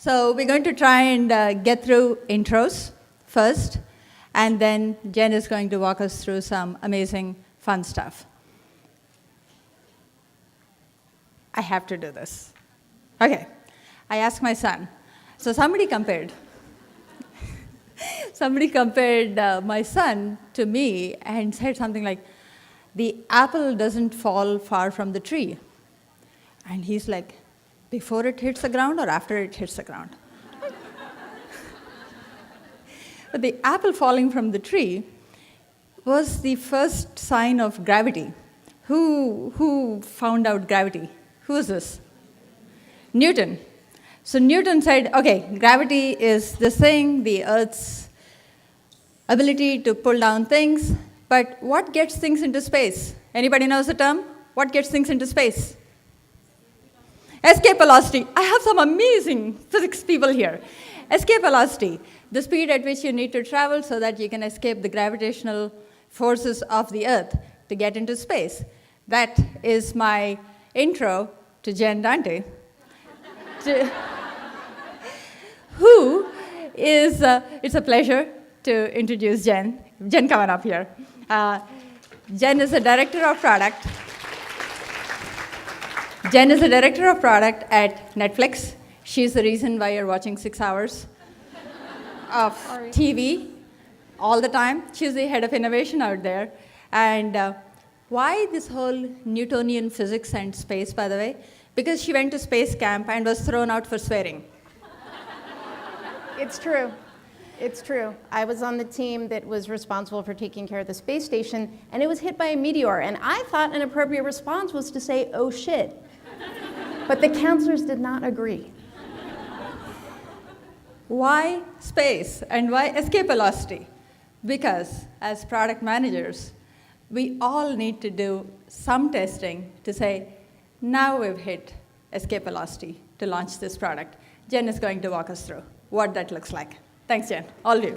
So we're going to try and get through intros first, and then Jen is going to walk us through some amazing, fun stuff. I have to do this. Okay, I asked my son. So somebody compared my son to me and said something like, the apple doesn't fall far from the tree. And he's like, before it hits the ground or after it hits the ground? But the apple falling from the tree was the first sign of gravity. Who found out gravity? Who is this? Newton. So Newton said, okay, gravity is this thing, the Earth's ability to pull down things, but what gets things into space? Anybody knows the term? What gets things into space? Escape velocity. I have some amazing physics people here. Escape velocity, the speed at which you need to travel so that you can escape the gravitational forces of the Earth to get into space. That is my intro to Jen Dante, who is, it's a pleasure to introduce Jen. Jen, come on up here. Jen is a director of product. Jen is the director of product at Netflix. She's the reason why you're watching 6 hours of TV all the time. She's the head of innovation out there. And why this whole Newtonian physics and space, by the way? Because she went to space camp and was thrown out for swearing. It's true. It's true. I was on the team that was responsible for taking care of the space station, and it was hit by a meteor. And I thought an appropriate response was to say, oh shit. But the counselors did not agree. Why space and why escape velocity? Because as product managers, we all need to do some testing to say, now we've hit escape velocity to launch this product. Jen is going to walk us through what that looks like. Thanks, Jen. All of you.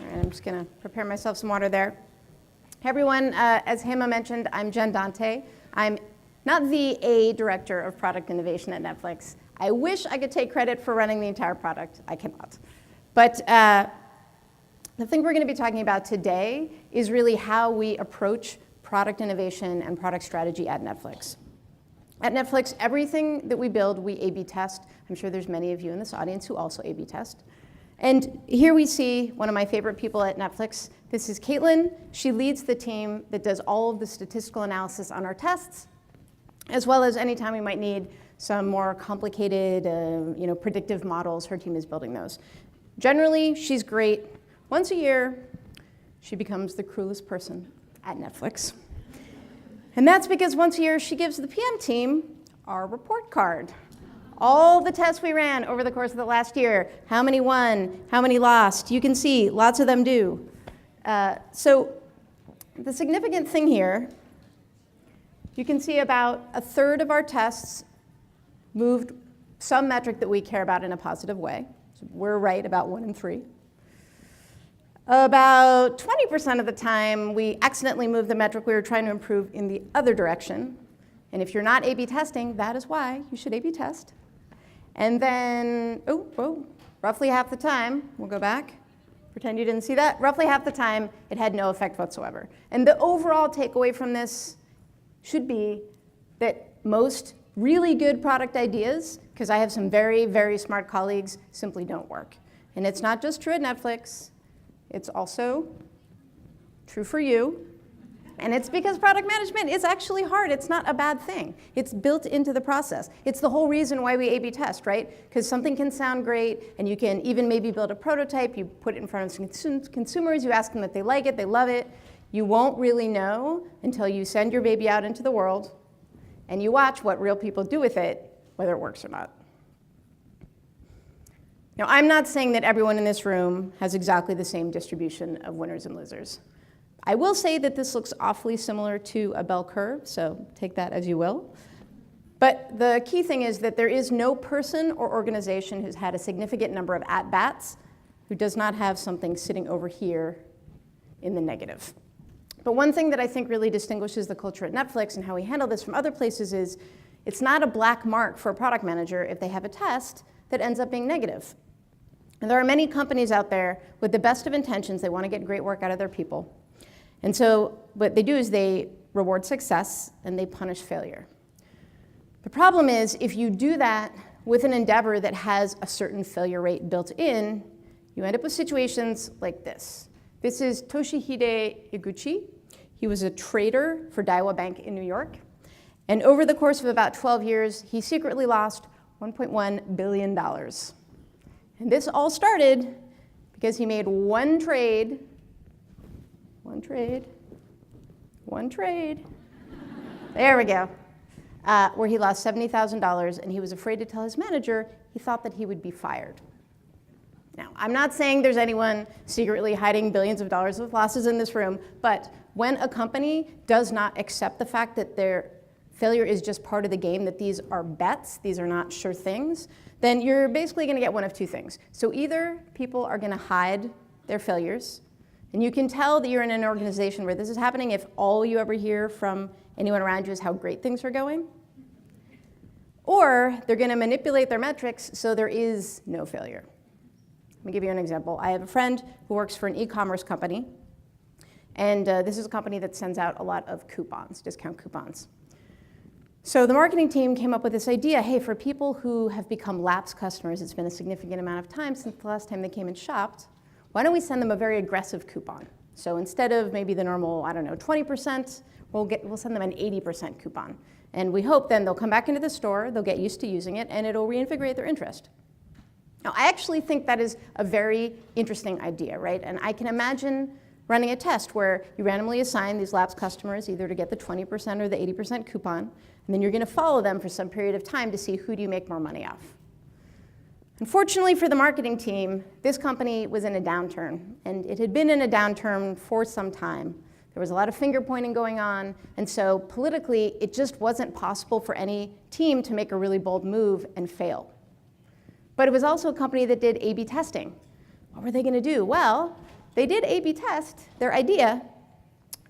All right, I'm just going to prepare myself some water there. Hey, everyone. As Hema mentioned, I'm Jen Dante. I'm not the director of product innovation at Netflix. I wish I could take credit for running the entire product. I cannot. But the thing we're going to be talking about today is really how we approach product innovation and product strategy at Netflix. At Netflix, everything that we build, we A/B test. I'm sure there's many of you in this audience who also A/B test. And here we see one of my favorite people at Netflix. This is Caitlin. She leads the team that does all of the statistical analysis on our tests, as well as anytime we might need some more complicated predictive models, her team is building those. Generally, she's great. Once a year, she becomes the cruelest person at Netflix. And that's because once a year, she gives the PM team our report card. All the tests we ran over the course of the last year, how many won, how many lost. You can see lots of them do. So the significant thing here, you can see about a third of our tests moved some metric that we care about in a positive way. So we're right about 1 in 3. About 20% of the time, we accidentally moved the metric we were trying to improve in the other direction. And if you're not A/B testing, that is why you should A/B test. And then, roughly half the time, we'll go back, pretend you didn't see that, roughly half the time, it had no effect whatsoever. And the overall takeaway from this should be that most really good product ideas, because I have some very, very smart colleagues, simply don't work. And it's not just true at Netflix. It's also true for you. And it's because product management is actually hard. It's not a bad thing. It's built into the process. It's the whole reason why we A/B test, right? Because something can sound great, and you can even maybe build a prototype. You put it in front of consumers. You ask them that they like it, they love it. You won't really know until you send your baby out into the world, and you watch what real people do with it, whether it works or not. Now, I'm not saying that everyone in this room has exactly the same distribution of winners and losers. I will say that this looks awfully similar to a bell curve, so take that as you will. But the key thing is that there is no person or organization who's had a significant number of at-bats who does not have something sitting over here in the negative. But one thing that I think really distinguishes the culture at Netflix and how we handle this from other places is It's not a black mark for a product manager if they have a test that ends up being negative. And there are many companies out there with the best of intentions. They want to get great work out of their people. And so what they do is they reward success and they punish failure. The problem is if you do that with an endeavor that has a certain failure rate built in, you end up with situations like this. This is Toshihide Iguchi. He was a trader for Daiwa Bank in New York. And over the course of about 12 years, he secretly lost $1.1 billion. And this all started because he made one trade, there we go, where he lost $70,000, and he was afraid to tell his manager. He thought that he would be fired. Now, I'm not saying there's anyone secretly hiding billions of dollars of losses in this room, but when a company does not accept the fact that their failure is just part of the game, that these are bets, these are not sure things, then you're basically going to get one of two things. So either people are going to hide their failures, and you can tell that you're in an organization where this is happening if all you ever hear from anyone around you is how great things are going, or they're going to manipulate their metrics so there is no failure. Let me give you an example. I have a friend who works for an e-commerce company, and this is a company that sends out a lot of coupons, discount coupons. So the marketing team came up with this idea, hey, for people who have become lapsed customers, it's been a significant amount of time since the last time they came and shopped, why don't we send them a very aggressive coupon? So instead of maybe the normal, 20%, we'll send them an 80% coupon. And we hope then they'll come back into the store, they'll get used to using it, and it'll reinvigorate their interest. Now, I actually think that is a very interesting idea, right? And I can imagine running a test where you randomly assign these lapsed customers either to get the 20% or the 80% coupon, and then you're going to follow them for some period of time to see who do you make more money off. Unfortunately for the marketing team, this company was in a downturn, and it had been in a downturn for some time. There was a lot of finger pointing going on, and so politically, it just wasn't possible for any team to make a really bold move and fail. But it was also a company that did A/B testing. What were they going to do? Well, they did A/B test their idea,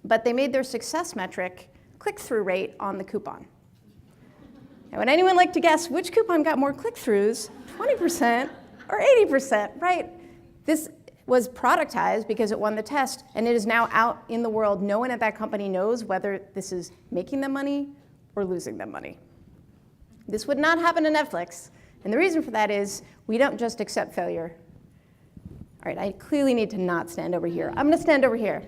but they made their success metric click-through rate on the coupon. Now, would anyone like to guess which coupon got more click-throughs, 20% or 80%, right? This was productized because it won the test, and it is now out in the world. No one at that company knows whether this is making them money or losing them money. This would not happen to Netflix. And the reason for that is we don't just accept failure. All right, I clearly need to not stand over here. I'm going to stand over here.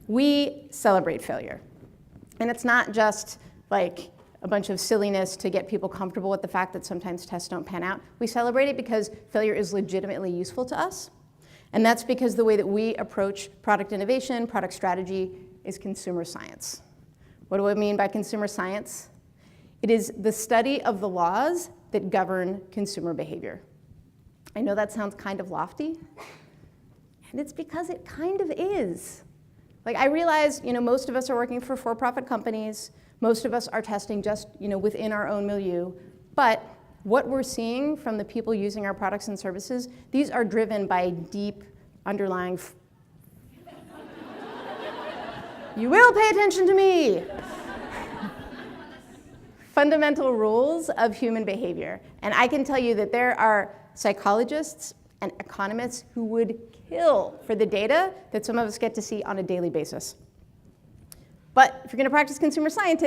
We celebrate failure. And it's not just like a bunch of silliness to get people comfortable with the fact that sometimes tests don't pan out. We celebrate it because failure is legitimately useful to us. And that's because the way that we approach product innovation, product strategy, is consumer science. What do I mean by consumer science? It is the study of the laws that govern consumer behavior. I know that sounds kind of lofty, and it's because it kind of is. Like, I realize, most of us are working for for-profit companies. Most of us are testing just, within our own milieu. But what we're seeing from the people using our products and services, these are driven by deep underlying you will pay attention to me. Fundamental rules of human behavior. And I can tell you that there are psychologists and economists who would kill for the data that some of us get to see on a daily basis. But if you're going to practice consumer science,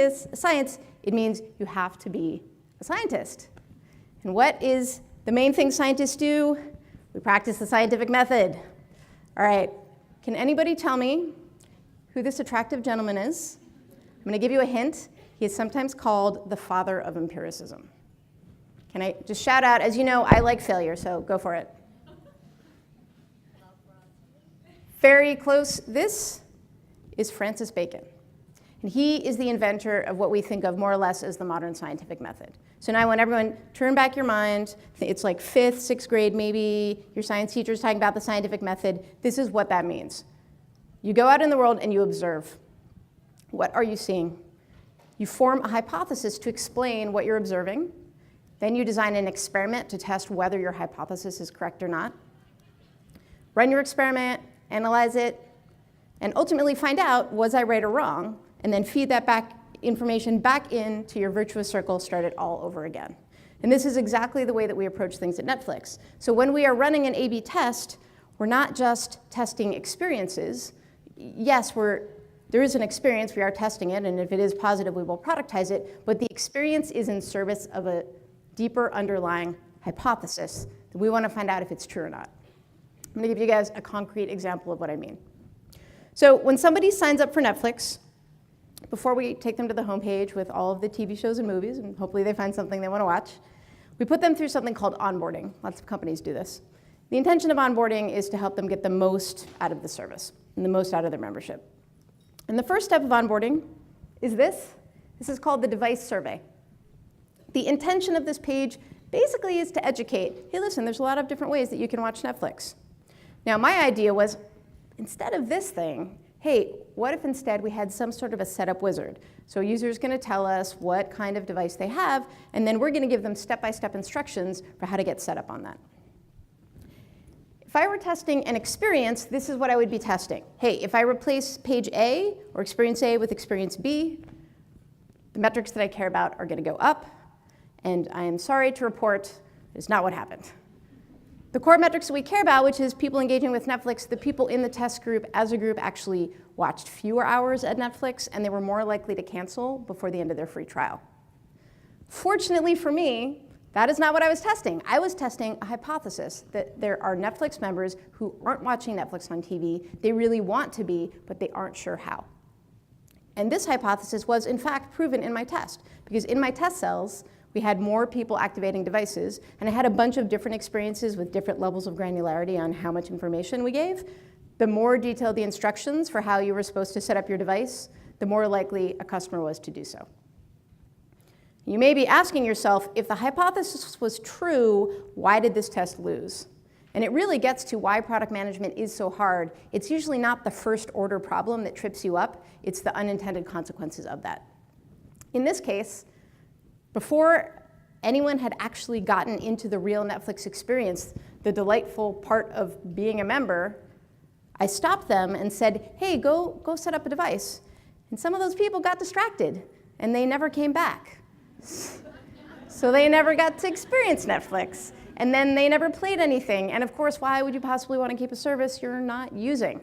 it means you have to be a scientist. And what is the main thing scientists do? We practice the scientific method. All right, can anybody tell me who this attractive gentleman is? I'm going to give you a hint. He is sometimes called the father of empiricism. Can I just shout out, as you know, I like failure, so go for it. Very close. This is Francis Bacon. And he is the inventor of what we think of more or less as the modern scientific method. So now I want everyone, turn back your mind. It's like 5th, 6th grade maybe. Your science teacher is talking about the scientific method. This is what that means. You go out in the world and you observe. What are you seeing? You form a hypothesis to explain what you're observing. Then you design an experiment to test whether your hypothesis is correct or not. Run your experiment, analyze it, and ultimately find out, was I right or wrong? And then feed that back information back into your virtuous circle, start it all over again. And this is exactly the way that we approach things at Netflix. So when we are running an A/B test, we're not just testing experiences. Yes, there is an experience, we are testing it, and if it is positive, we will productize it, but the experience is in service of a deeper underlying hypothesis that we want to find out if it's true or not. I'm going to give you guys a concrete example of what I mean. So when somebody signs up for Netflix, before we take them to the homepage with all of the TV shows and movies, and hopefully they find something they want to watch, we put them through something called onboarding. Lots of companies do this. The intention of onboarding is to help them get the most out of the service and the most out of their membership. And the first step of onboarding is this. This is called the device survey. The intention of this page basically is to educate. Hey, listen, there's a lot of different ways that you can watch Netflix. Now, my idea was, instead of this thing, hey, what if instead we had some sort of a setup wizard? So a user is going to tell us what kind of device they have, and then we're going to give them step-by-step instructions for how to get set up on that. If I were testing an experience, this is what I would be testing. Hey, if I replace page A or experience A with experience B, the metrics that I care about are going to go up, and I am sorry to report is not what happened. The core metrics that we care about, which is people engaging with Netflix, the people in the test group as a group actually watched fewer hours at Netflix, and they were more likely to cancel before the end of their free trial. Fortunately for me, that is not what I was testing. I was testing a hypothesis that there are Netflix members who aren't watching Netflix on TV. They really want to be, but they aren't sure how. And this hypothesis was, in fact, proven in my test, because in my test cells, we had more people activating devices, and I had a bunch of different experiences with different levels of granularity on how much information we gave. The more detailed the instructions for how you were supposed to set up your device, the more likely a customer was to do so. You may be asking yourself, if the hypothesis was true, why did this test lose? And it really gets to why product management is so hard. It's usually not the first order problem that trips you up, it's the unintended consequences of that. In this case, before anyone had actually gotten into the real Netflix experience, the delightful part of being a member, I stopped them and said, hey, go set up a device. And some of those people got distracted, and they never came back. So they never got to experience Netflix. And then they never played anything. And of course, why would you possibly want to keep a service you're not using?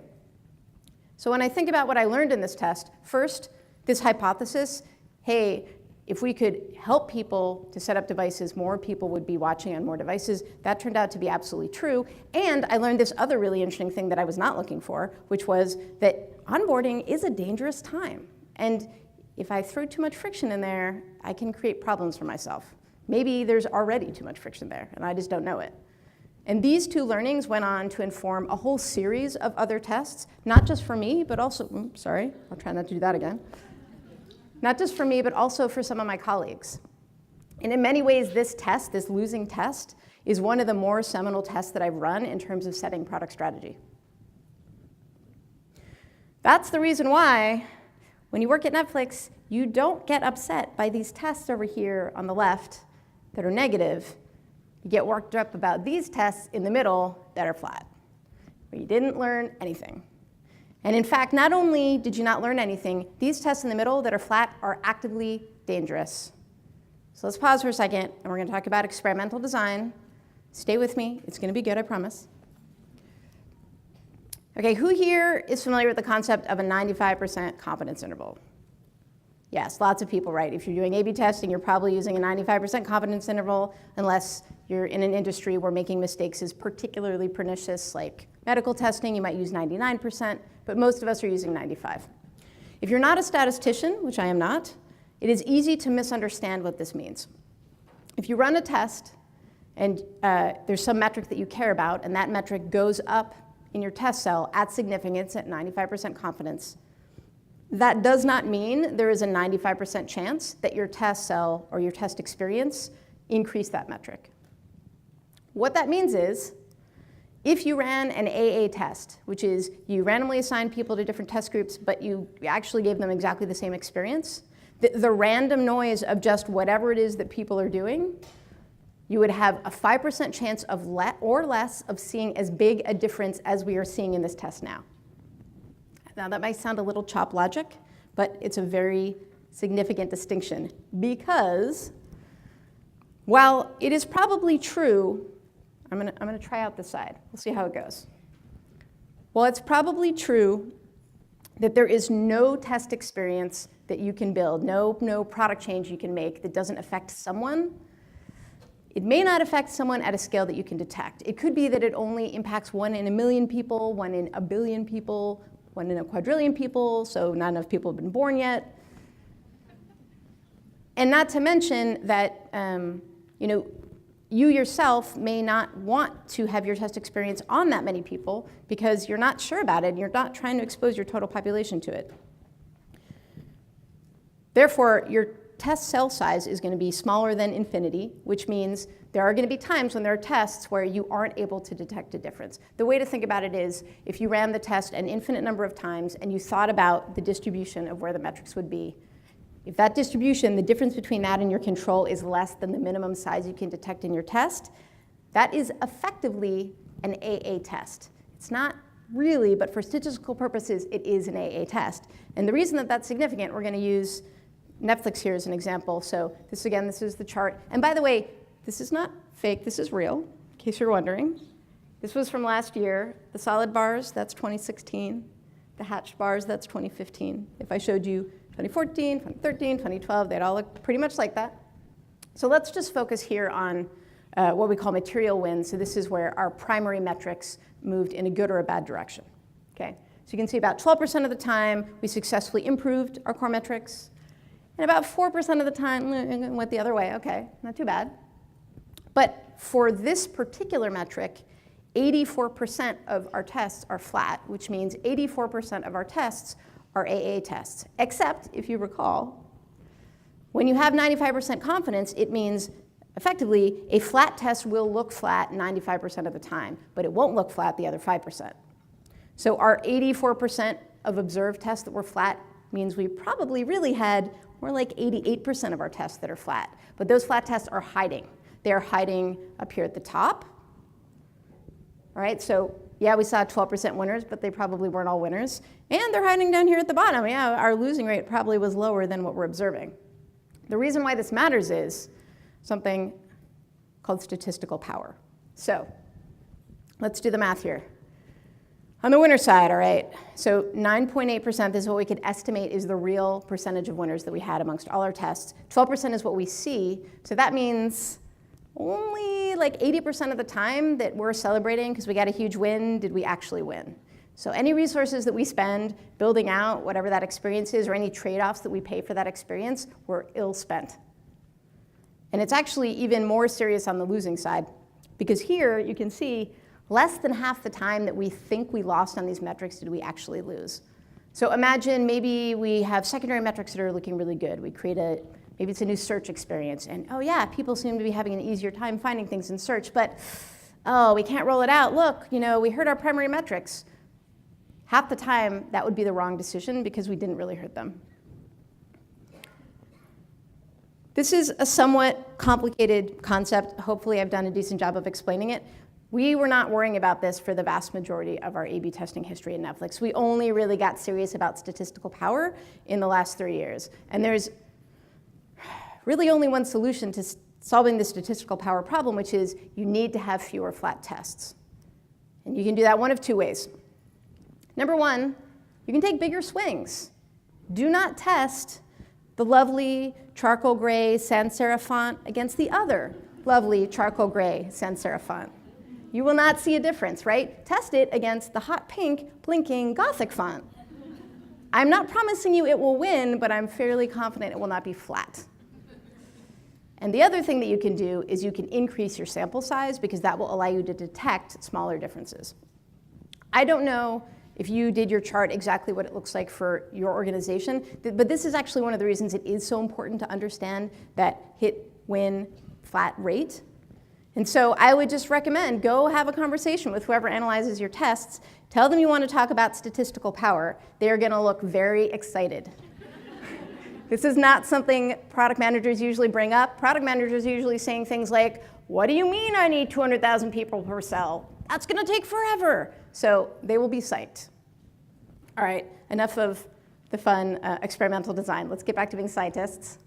So when I think about what I learned in this test, first, this hypothesis, hey, if we could help people to set up devices, more people would be watching on more devices. That turned out to be absolutely true. And I learned this other really interesting thing that I was not looking for, which was that onboarding is a dangerous time. And if I throw too much friction in there, I can create problems for myself. Maybe there's already too much friction there, and I just don't know it. And these two learnings went on to inform a whole series of other tests, not just for me, but also, sorry, I'll try not to do that again. Not just for me, but also for some of my colleagues. And in many ways, this test, this losing test, is one of the more seminal tests that I've run in terms of setting product strategy. That's the reason why, when you work at Netflix, you don't get upset by these tests over here on the left that are negative. You get worked up about these tests in the middle that are flat, where you didn't learn anything. And in fact, not only did you not learn anything, these tests in the middle that are flat are actively dangerous. So let's pause for a second, and we're going to talk about experimental design. Stay with me. It's going to be good, I promise. OK, who here is familiar with the concept of a 95% confidence interval? Yes, lots of people, right? If you're doing A/B testing, you're probably using a 95% confidence interval, unless you're in an industry where making mistakes is particularly pernicious, like medical testing, you might use 99%, but most of us are using 95. If you're not a statistician, which I am not, it is easy to misunderstand what this means. If you run a test and there's some metric that you care about, and that metric goes up in your test cell at significance at 95% confidence, that does not mean there is a 95% chance that your test cell or your test experience increase that metric. What that means is, if you ran an AA test, which is you randomly assigned people to different test groups, but you actually gave them exactly the same experience, the random noise of just whatever it is that people are doing, you would have a 5% chance of or less of seeing as big a difference as we are seeing in this test now. Now, that might sound a little chop logic, but it's a very significant distinction, because while it is probably true, I'm gonna try out this side. We'll see how it goes. While it's probably true that there is no test experience that you can build, no product change you can make that doesn't affect someone, it may not affect someone at a scale that you can detect. It could be that it only impacts 1 in a million people, 1 in a billion people, 1 in a quadrillion people, so not enough people have been born yet. And not to mention that you yourself may not want to have your test experience on that many people because you're not sure about it and you're not trying to expose your total population to it. Therefore, your test cell size is going to be smaller than infinity, which means there are going to be times when there are tests where you aren't able to detect a difference. The way to think about it is if you ran the test an infinite number of times and you thought about the distribution of where the metrics would be, if that distribution, the difference between that and your control is less than the minimum size you can detect in your test, that is effectively an AA test. It's not really, but for statistical purposes, it is an AA test. And the reason that that's significant, we're going to use Netflix here as an example. So this is the chart. And by the way, this is not fake, this is real, in case you're wondering. This was from last year. The solid bars, that's 2016. The hatched bars, that's 2015. If I showed you 2014, 2013, 2012, they'd all look pretty much like that. So let's just focus here on what we call material wins. So this is where our primary metrics moved in a good or a bad direction. Okay? So you can see about 12% of the time we successfully improved our core metrics. And about 4% of the time it went the other way. Okay, not too bad. But for this particular metric, 84% of our tests are flat, which means 84% of our tests are AA tests. Except, if you recall, when you have 95% confidence, it means effectively a flat test will look flat 95% of the time, but it won't look flat the other 5%. So our 84% of observed tests that were flat means we probably really had more like 88% of our tests that are flat. But those flat tests are hiding. They're hiding up here at the top. All right, so yeah, we saw 12% winners, but they probably weren't all winners. And they're hiding down here at the bottom. Yeah, our losing rate probably was lower than what we're observing. The reason why this matters is something called statistical power. So let's do the math here. On the winner side, all right, so 9.8%, this is what we could estimate is the real percentage of winners that we had amongst all our tests. 12% is what we see, so that means only like 80% of the time that we're celebrating because we got a huge win, did we actually win. So any resources that we spend building out whatever that experience is or any trade-offs that we pay for that experience were ill-spent. And it's actually even more serious on the losing side because here you can see less than half the time that we think we lost on these metrics did we actually lose. So imagine maybe we have secondary metrics that are looking really good. We create maybe it's a new search experience, and oh yeah, people seem to be having an easier time finding things in search, but oh, we can't roll it out. Look, we hurt our primary metrics. Half the time, that would be the wrong decision because we didn't really hurt them. This is a somewhat complicated concept. Hopefully, I've done a decent job of explaining it. We were not worrying about this for the vast majority of our A/B testing history at Netflix. We only really got serious about statistical power in the last 3 years. And there's really only one solution to solving the statistical power problem, which is you need to have fewer flat tests. And you can do that one of two ways. Number one, you can take bigger swings. Do not test the lovely charcoal gray sans serif font against the other lovely charcoal gray sans serif font. You will not see a difference, right? Test it against the hot pink blinking Gothic font. I'm not promising you it will win, but I'm fairly confident it will not be flat. And the other thing that you can do is you can increase your sample size because that will allow you to detect smaller differences. I don't know if you did your chart exactly what it looks like for your organization, but this is actually one of the reasons it is so important to understand that hit, win, flat rate. And so I would just recommend go have a conversation with whoever analyzes your tests. Tell them you want to talk about statistical power. They're going to look very excited. This is not something product managers usually bring up. Product managers are usually saying things like, what do you mean I need 200,000 people per cell? That's going to take forever. So they will be psyched. All right, enough of the fun experimental design. Let's get back to being scientists.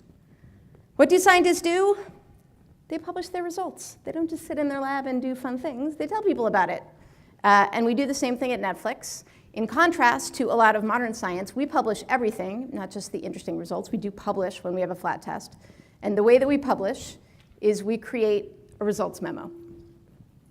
What do scientists do? They publish their results. They don't just sit in their lab and do fun things. They tell people about it. And we do the same thing at Netflix. In contrast to a lot of modern science, we publish everything, not just the interesting results. We do publish when we have a flat test. And the way that we publish is we create a results memo.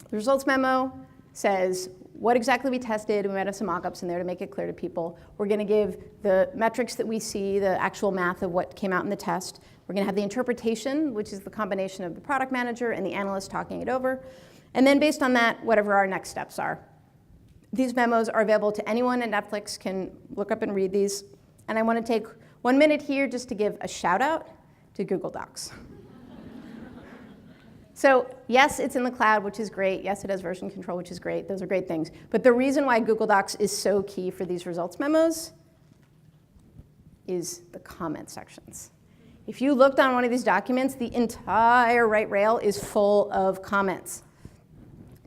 The results memo says what exactly we tested. We might have some mock-ups in there to make it clear to people. We're going to give the metrics that we see, the actual math of what came out in the test. We're going to have the interpretation, which is the combination of the product manager and the analyst talking it over. And then based on that, whatever our next steps are. These memos are available to anyone at Netflix, can look up and read these. And I want to take 1 minute here just to give a shout out to Google Docs. So yes, it's in the cloud, which is great. Yes, it has version control, which is great. Those are great things. But the reason why Google Docs is so key for these results memos is the comment sections. If you looked on one of these documents, the entire right rail is full of comments.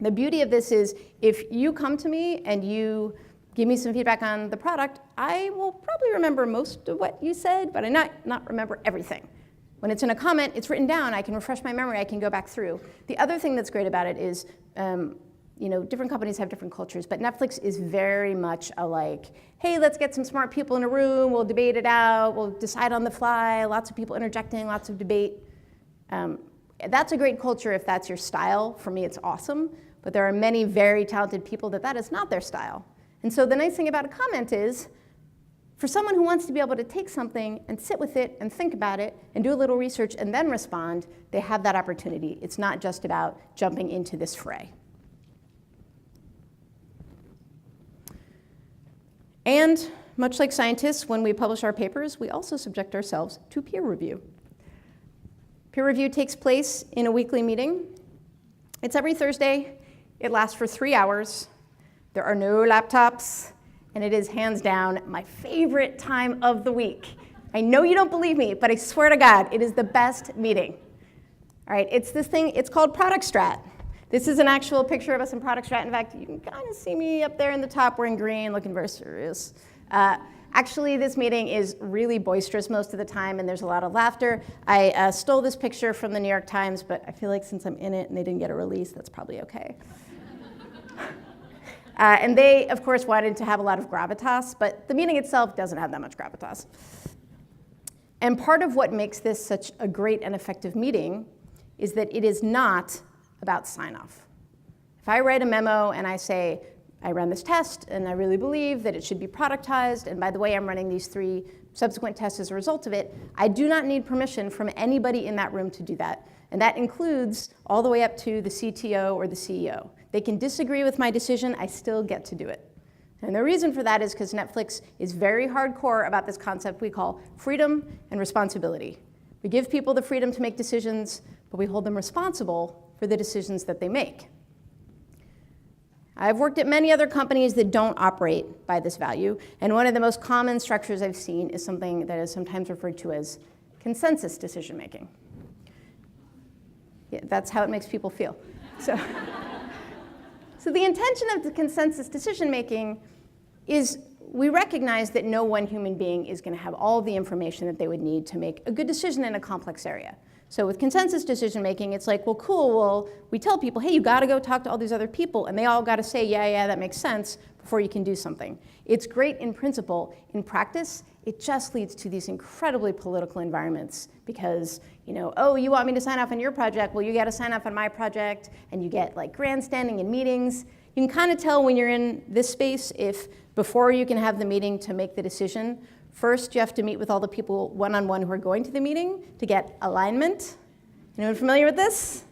The beauty of this is if you come to me and you give me some feedback on the product, I will probably remember most of what you said, but I not remember everything. When it's in a comment, it's written down. I can refresh my memory. I can go back through. The other thing that's great about it is, different companies have different cultures, but Netflix is very much a like, hey, let's get some smart people in a room. We'll debate it out. We'll decide on the fly. Lots of people interjecting, lots of debate. That's a great culture if that's your style. For me, it's awesome. But there are many very talented people that is not their style. And so the nice thing about a comment is, for someone who wants to be able to take something and sit with it and think about it and do a little research and then respond, they have that opportunity. It's not just about jumping into this fray. And much like scientists, when we publish our papers, we also subject ourselves to peer review. Peer review takes place in a weekly meeting. It's every Thursday. It lasts for 3 hours. There are no laptops. And it is hands down my favorite time of the week. I know you don't believe me, but I swear to God, it is the best meeting. All right, it's this thing, it's called Product Strat. This is an actual picture of us in Product Strat. In fact, you can kind of see me up there in the top wearing green, looking very serious. Actually, this meeting is really boisterous most of the time, and there's a lot of laughter. I stole this picture from the New York Times, but I feel like since I'm in it and they didn't get a release, that's probably okay. And they, of course, wanted to have a lot of gravitas, but the meeting itself doesn't have that much gravitas. And part of what makes this such a great and effective meeting is that it is not about sign-off. If I write a memo and I say, I ran this test and I really believe that it should be productized, and by the way, I'm running these 3 subsequent tests as a result of it, I do not need permission from anybody in that room to do that. And that includes all the way up to the CTO or the CEO. They can disagree with my decision, I still get to do it. And the reason for that is because Netflix is very hardcore about this concept we call freedom and responsibility. We give people the freedom to make decisions, but we hold them responsible for the decisions that they make. I've worked at many other companies that don't operate by this value, and one of the most common structures I've seen is something that is sometimes referred to as consensus decision making. Yeah, that's how it makes people feel. So the intention of the consensus decision-making is we recognize that no one human being is going to have all the information that they would need to make a good decision in a complex area. So with consensus decision-making, it's like, well, cool, well, we tell people, hey, you got to go talk to all these other people, and they all got to say, yeah, that makes sense, before you can do something. It's great in principle. In practice, it just leads to these incredibly political environments because, oh, you want me to sign off on your project? Well, you got to sign off on my project, and you get like grandstanding in meetings. You can kind of tell when you're in this space if before you can have the meeting to make the decision, first you have to meet with all the people one-on-one who are going to the meeting to get alignment. Anyone familiar with this?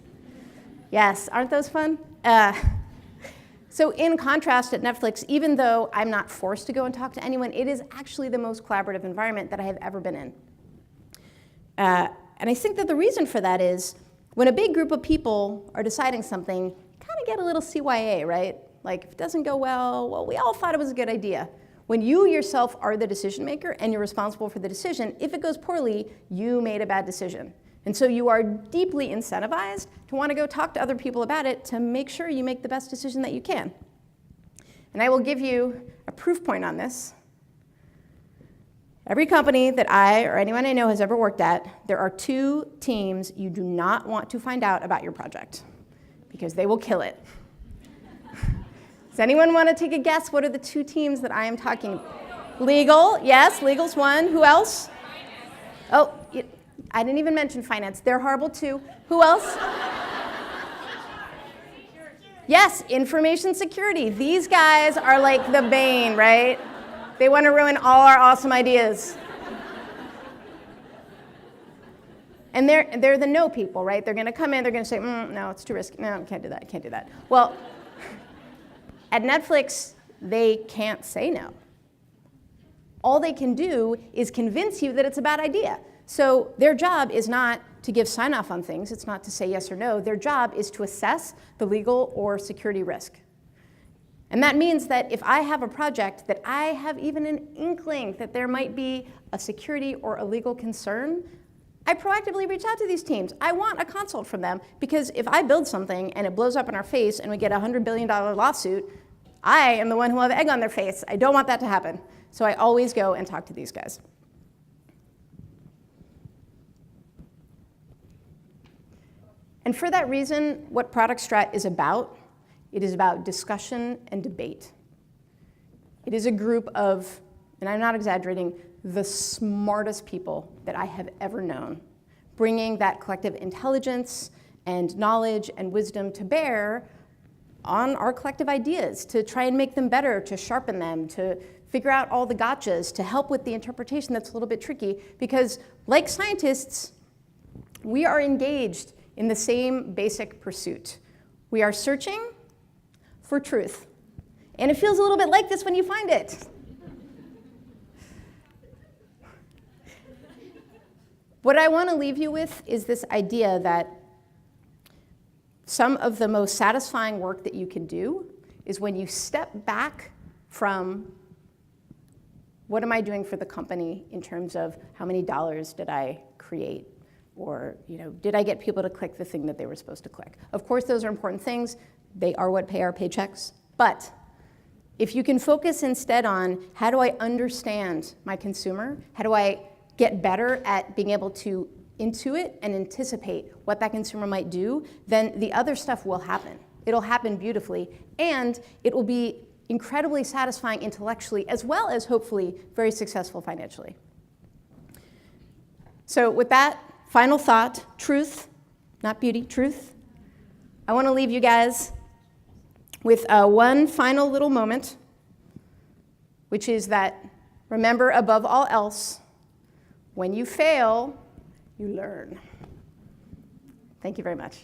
Yes, aren't those fun? So in contrast at Netflix, even though I'm not forced to go and talk to anyone, it is actually the most collaborative environment that I have ever been in. And I think that the reason for that is when a big group of people are deciding something, you kind of get a little CYA, right? Like if it doesn't go well, we all thought it was a good idea. When you yourself are the decision maker and you're responsible for the decision, if it goes poorly, you made a bad decision. And so you are deeply incentivized to want to go talk to other people about it to make sure you make the best decision that you can. And I will give you a proof point on this. Every company that I or anyone I know has ever worked at, there are 2 teams you do not want to find out about your project because they will kill it. Does anyone want to take a guess? What are the 2 teams that I am talking about? Legal, yes, legal's one. Who else? Oh, I didn't even mention finance. They're horrible too. Who else? Yes, information security. These guys are like the bane, right? They want to ruin all our awesome ideas. And they're the no people, right? They're going to come in, they're going to say, no, it's too risky. No, can't do that, can't do that. Well, at Netflix, they can't say no. All they can do is convince you that it's a bad idea. So their job is not to give sign-off on things. It's not to say yes or no. Their job is to assess the legal or security risk. And that means that if I have a project that I have even an inkling that there might be a security or a legal concern, I proactively reach out to these teams. I want a consult from them because if I build something and it blows up in our face and we get a $100 billion lawsuit, I am the one who will have egg on their face. I don't want that to happen. So I always go and talk to these guys. And for that reason, what Product Strat is about, it is about discussion and debate. It is a group of, and I'm not exaggerating, the smartest people that I have ever known, bringing that collective intelligence and knowledge and wisdom to bear on our collective ideas, to try and make them better, to sharpen them, to figure out all the gotchas, to help with the interpretation that's a little bit tricky, because like scientists, we are engaged in the same basic pursuit. We are searching for truth. And it feels a little bit like this when you find it. What I want to leave you with is this idea that some of the most satisfying work that you can do is when you step back from what am I doing for the company in terms of how many dollars did I create? Or did I get people to click the thing that they were supposed to click? Of course, those are important things. They are what pay our paychecks. But if you can focus instead on how do I understand my consumer? How do I get better at being able to intuit and anticipate what that consumer might do, then the other stuff will happen. It'll happen beautifully, and it will be incredibly satisfying intellectually, as well as hopefully very successful financially. So with that, final thought, truth, not beauty, truth. I want to leave you guys with one final little moment, which is that remember above all else, when you fail, you learn. Thank you very much.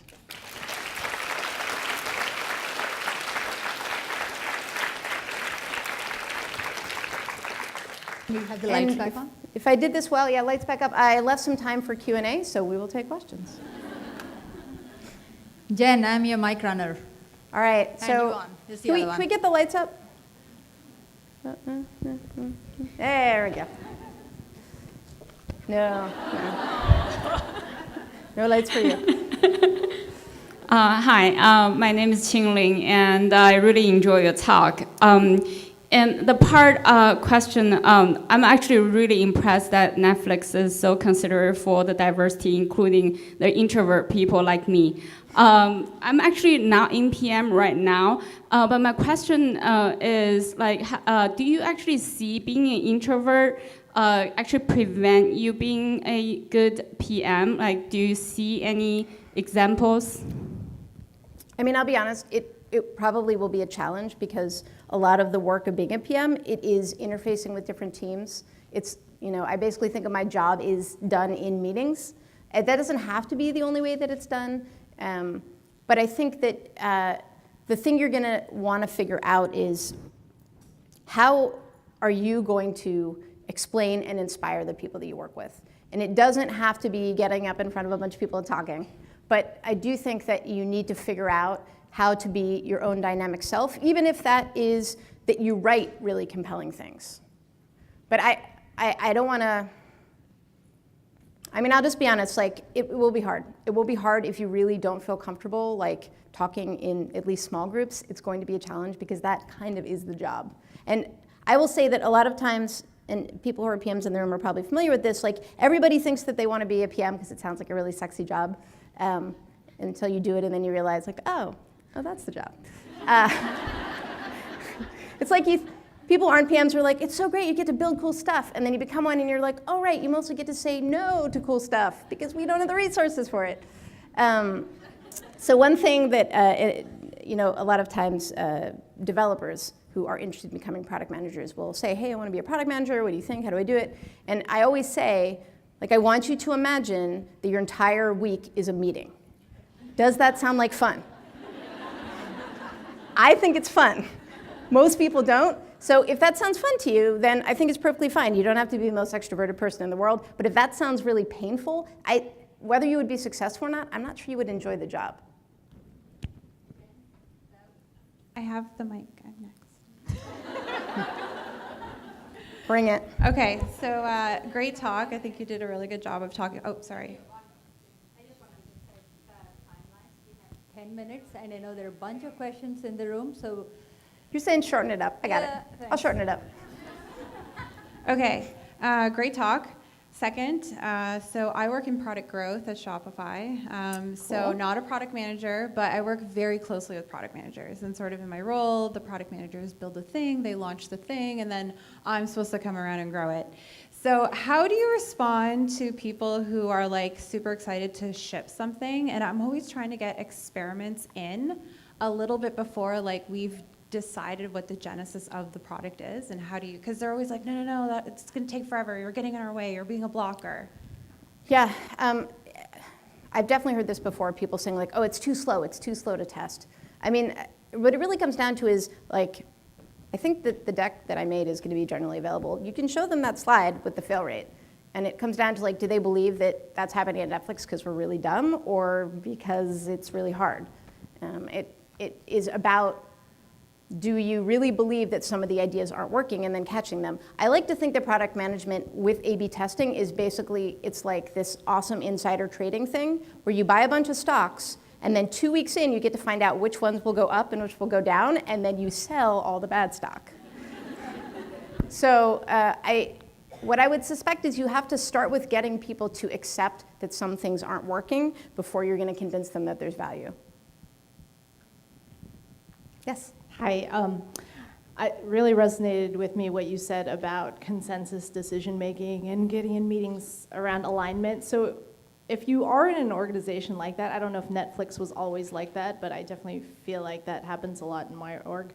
You have the lights back on? If I did this well, yeah, lights back up. I left some time for Q&A, so we will take questions. Jen, I'm your mic runner. All right, so can we get the lights up? There we go. No. No lights for you. Hi, my name is Qingling, and I really enjoy your talk. And the part question, I'm actually really impressed that Netflix is so considerate for the diversity, including the introvert people like me. I'm actually not in PM right now, but my question is do you actually see being an introvert actually prevent you being a good PM? Do you see any examples? I mean, I'll be honest, it probably will be a challenge because a lot of the work of being a PM, it is interfacing with different teams. It's, I basically think of my job is done in meetings. That doesn't have to be the only way that it's done, but I think that the thing you're gonna wanna figure out is how are you going to explain and inspire the people that you work with? And it doesn't have to be getting up in front of a bunch of people and talking, but I do think that you need to figure out how to be your own dynamic self, even if that is that you write really compelling things. But I don't wanna, I'll just be honest, it will be hard. It will be hard if you really don't feel comfortable talking in at least small groups. It's going to be a challenge because that kind of is the job. And I will say that a lot of times and people who are PMs in the room are probably familiar with this, like everybody thinks that they want to be a PM because it sounds like a really sexy job, until you do it and then you realize like, oh, that's the job. It's like people aren't PMs who are like, it's so great, you get to build cool stuff, and then you become one and you're like, oh right, you mostly get to say no to cool stuff because we don't have the resources for it. So one thing that, a lot of times developers who are interested in becoming product managers will say, hey, I want to be a product manager, what do you think, how do I do it? And I always say, like, I want you to imagine that your entire week is a meeting. Does that sound like fun? I think it's fun. Most people don't. So if that sounds fun to you, then I think it's perfectly fine. You don't have to be the most extroverted person in the world. But if that sounds really painful, whether you would be successful or not, I'm not sure you would enjoy the job. I have the mic. I'm next. Bring it. Okay, so great talk. I think you did a really good job of talking. Oh, sorry. I just want to set timelines. We have 10 minutes, and I know there are a bunch of questions in the room, so. You're saying shorten it up. I got it. Thanks. I'll shorten it up. Okay, great talk. Second, so I work in product growth at Shopify. So Cool. not a product manager, but I work very closely with product managers. And sort of in my role, the product managers build a thing, they launch the thing, and then I'm supposed to come around and grow it. So how do you respond to people who are like super excited to ship something? And I'm always trying to get experiments in a little bit before like we've decided what the genesis of the product is, and how do you, because they're always like, no, that it's going to take forever, you're getting in our way, you're being a blocker. Yeah, I've definitely heard this before, people saying like, oh, it's too slow to test. I mean, what it really comes down to is like, I think that the deck that I made is going to be generally available. You can show them that slide with the fail rate. And it comes down to like, do they believe that that's happening at Netflix because we're really dumb or because it's really hard? It is about, do you really believe that some of the ideas aren't working and then catching them? I like to think that product management with A/B testing is basically, it's like this awesome insider trading thing where you buy a bunch of stocks and then 2 weeks in you get to find out which ones will go up and which will go down, and then you sell all the bad stock. So what I would suspect is you have to start with getting people to accept that some things aren't working before you're going to convince them that there's value. Yes? Hi. It really resonated with me what you said about consensus decision making and getting in meetings around alignment. So if you are in an organization like that, I don't know if Netflix was always like that, but I definitely feel like that happens a lot in my org.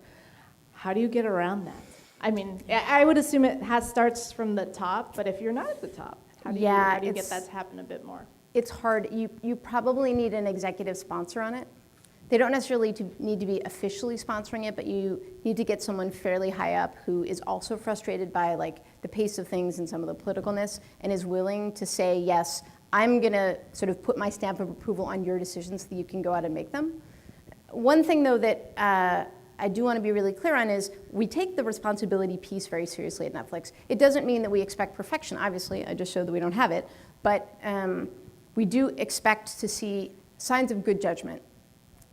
How do you get around that? I mean, I would assume it starts from the top, but if you're not at the top, how do you get that to happen a bit more? It's hard. You probably need an executive sponsor on it. They don't necessarily need to be officially sponsoring it, but you need to get someone fairly high up who is also frustrated by like the pace of things and some of the politicalness and is willing to say, yes, I'm going to sort of put my stamp of approval on your decisions so that you can go out and make them. One thing, though, that I do want to be really clear on is we take the responsibility piece very seriously at Netflix. It doesn't mean that we expect perfection, obviously. I just showed that we don't have it. But we do expect to see signs of good judgment.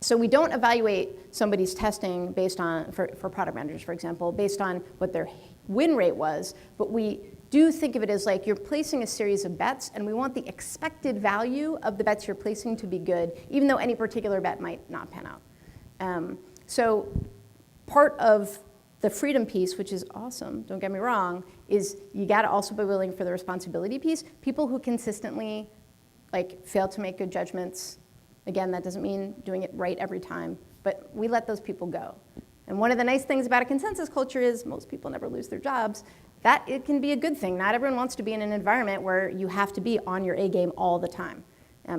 So we don't evaluate somebody's testing based on, for product managers, for example, based on what their win rate was, but we do think of it as like you're placing a series of bets, and we want the expected value of the bets you're placing to be good, even though any particular bet might not pan out. So part of the freedom piece, which is awesome, don't get me wrong, is you gotta also be willing for the responsibility piece. People who consistently like fail to make good judgments, again, that doesn't mean doing it right every time, but we let those people go. And one of the nice things about a consensus culture is most people never lose their jobs. That it can be a good thing. Not everyone wants to be in an environment where you have to be on your A game all the time.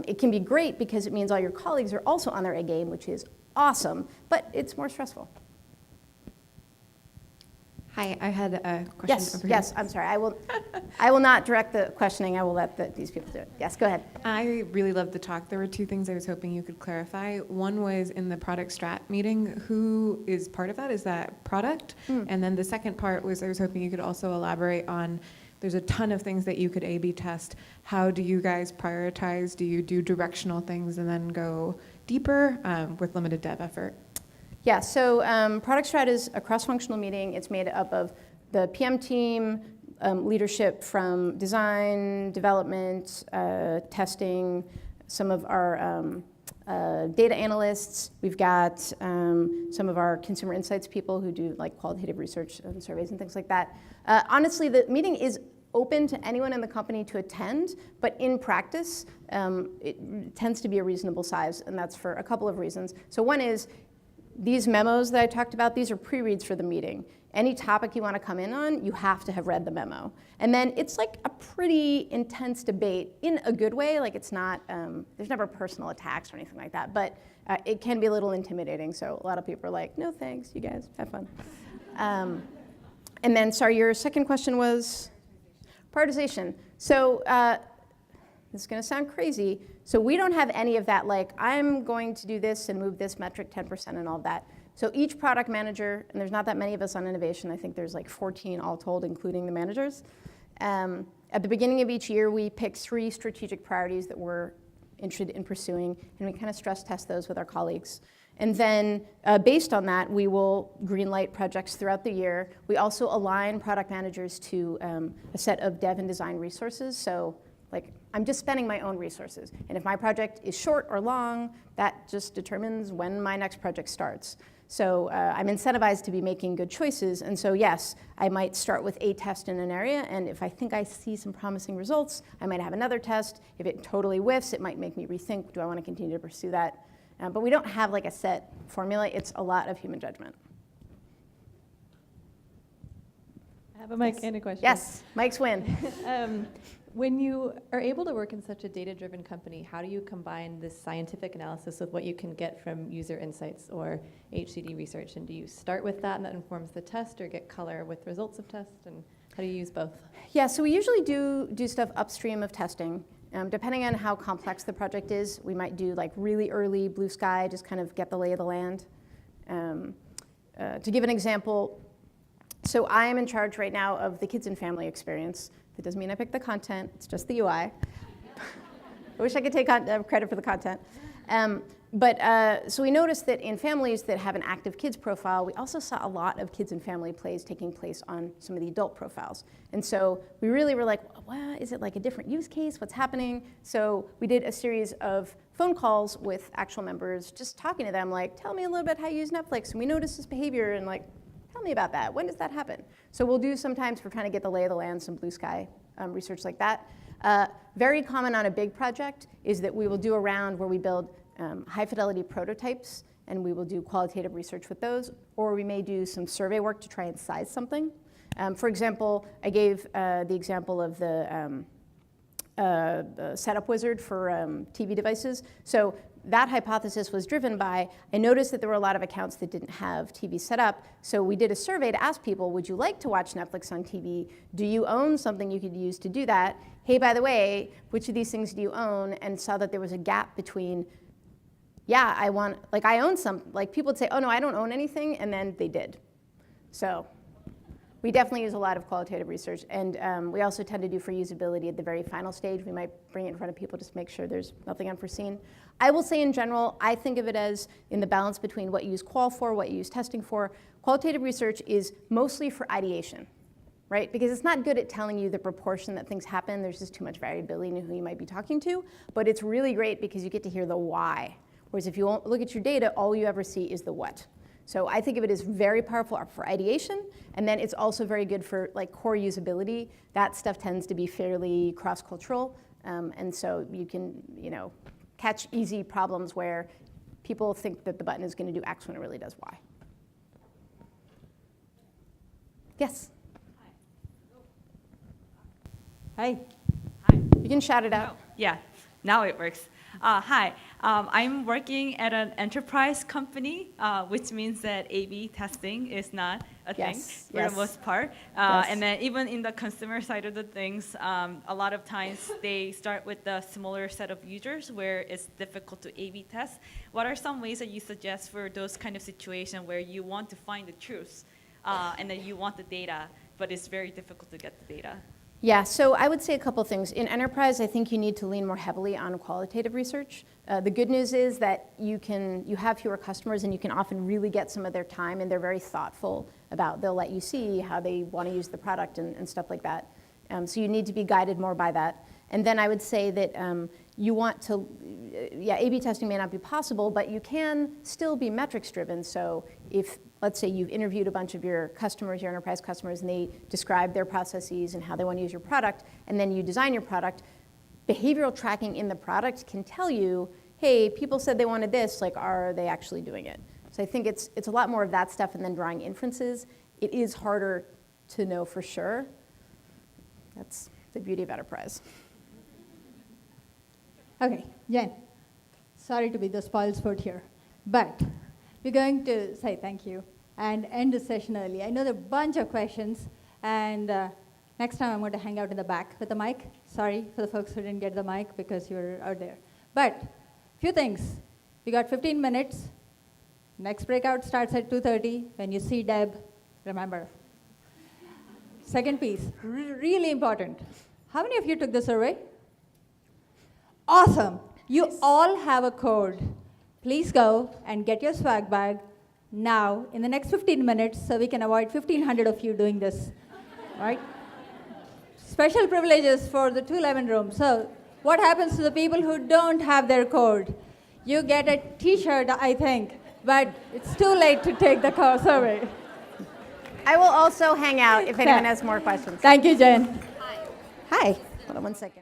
It can be great because it means all your colleagues are also on their A game, which is awesome, but it's more stressful. Hi, I had a question over here. Yes, I'm sorry. I will not direct the questioning. I will let these people do it. Yes, go ahead. I really loved the talk. There were two things I was hoping you could clarify. One was in the product strat meeting, who is part of that? Is that product? And then the second part was I was hoping you could also elaborate on, there's a ton of things that you could A/B test. How do you guys prioritize? Do you do directional things and then go deeper with limited dev effort? Yeah, so product strat is a cross-functional meeting. It's made up of the PM team, leadership from design, development, testing, some of our data analysts. We've got some of our consumer insights people who do like qualitative research and surveys and things like that. Honestly, the meeting is open to anyone in the company to attend, but in practice, it tends to be a reasonable size, and that's for a couple of reasons. So one is, these memos that I talked about, these are pre-reads for the meeting. Any topic you want to come in on, you have to have read the memo. And then it's like a pretty intense debate in a good way. Like it's not, there's never personal attacks or anything like that, but it can be a little intimidating. So a lot of people are like, no thanks, you guys, have fun. And then, sorry, your second question was? Prioritization. So this is going to sound crazy. So we don't have any of that, like, I'm going to do this and move this metric 10% and all of that. So each product manager, and there's not that many of us on innovation, I think there's like 14 all told, including the managers. At the beginning of each year, we pick 3 strategic priorities that we're interested in pursuing, and we kind of stress test those with our colleagues. And then based on that, we will greenlight projects throughout the year. We also align product managers to a set of dev and design resources. So like, I'm just spending my own resources. And if my project is short or long, that just determines when my next project starts. So I'm incentivized to be making good choices. And so yes, I might start with a test in an area, and if I think I see some promising results, I might have another test. If it totally whiffs, it might make me rethink, do I want to continue to pursue that? But we don't have like a set formula. It's a lot of human judgment. I have a mic and a question. Yes, mics win. When you are able to work in such a data-driven company, how do you combine this scientific analysis with what you can get from user insights or HCD research? And do you start with that and that informs the test, or get color with results of tests? And how do you use both? Yeah, so we usually do stuff upstream of testing. Depending on how complex the project is, we might do like really early blue sky, just kind of get the lay of the land. To give an example, so I am in charge right now of the kids and family experience. That doesn't mean I pick the content, it's just the UI. I wish I could take credit for the content. So we noticed that in families that have an active kids profile, we also saw a lot of kids and family plays taking place on some of the adult profiles. And so we really were like, well, is it like a different use case? What's happening? So we did a series of phone calls with actual members, just talking to them, like, tell me a little bit how you use Netflix. And we noticed this behavior, and like, tell me about that. When does that happen? So we'll do sometimes, we're trying to get the lay of the land, some blue sky research like that. Very common on a big project is that we will do a round where we build high fidelity prototypes, and we will do qualitative research with those, or we may do some survey work to try and size something. For example, I gave the example of the setup wizard for TV devices. So that hypothesis was driven by, I noticed that there were a lot of accounts that didn't have TV set up, so we did a survey to ask people, would you like to watch Netflix on TV? Do you own something you could use to do that? Hey, by the way, which of these things do you own? And saw that there was a gap between, yeah, I own some, like people would say, oh no, I don't own anything, and then they did. So we definitely use a lot of qualitative research, and we also tend to do for usability at the very final stage. We might bring it in front of people just to make sure there's nothing unforeseen. I will say in general, I think of it as in the balance between what you use qual for, what you use testing for. Qualitative research is mostly for ideation, right? Because it's not good at telling you the proportion that things happen. There's just too much variability in who you might be talking to. But it's really great because you get to hear the why. Whereas if you look at your data, all you ever see is the what. So I think of it as very powerful for ideation, and then it's also very good for like core usability. That stuff tends to be fairly cross-cultural, and so you can, catch easy problems where people think that the button is going to do X when it really does Y. Yes? Hi. You can shout it out. Yeah, now it works. Hi, I'm working at an enterprise company, which means that A/B testing is not a thing for the most part. And then even in the consumer side of the things, a lot of times they start with the smaller set of users where it's difficult to A/B test. What are some ways that you suggest for those kind of situations where you want to find the truth and then you want the data, but it's very difficult to get the data? Yeah, so I would say a couple things. In enterprise, I think you need to lean more heavily on qualitative research. The good news is that you have fewer customers and you can often really get some of their time, and they're very thoughtful about, they'll let you see how they want to use the product and stuff like that. So you need to be guided more by that. And then I would say that you want to, A/B testing may not be possible, but you can still be metrics driven. So if, let's say you've interviewed a bunch of your customers, your enterprise customers, and they describe their processes and how they want to use your product, and then you design your product, behavioral tracking in the product can tell you, hey, people said they wanted this, like, are they actually doing it? So I think it's a lot more of that stuff and then drawing inferences. It is harder to know for sure. That's the beauty of enterprise. Okay, Jen, sorry to be the spoilsport here, but we're going to say thank you and end the session early. I know there are a bunch of questions, and next time I'm going to hang out in the back with the mic. Sorry for the folks who didn't get the mic because you were out there. But few things. We got 15 minutes. Next breakout starts at 2:30. When you see Deb, remember. Second piece, really important. How many of you took the survey? Awesome. You all have a code. Please go and get your swag bag now in the next 15 minutes so we can avoid 1,500 of you doing this, right? Special privileges for the 211 room. So what happens to the people who don't have their code? You get a t-shirt, I think, but it's too late to take the survey. I will also hang out if anyone has more questions. Thank you, Jen. Hi. Hold on one second.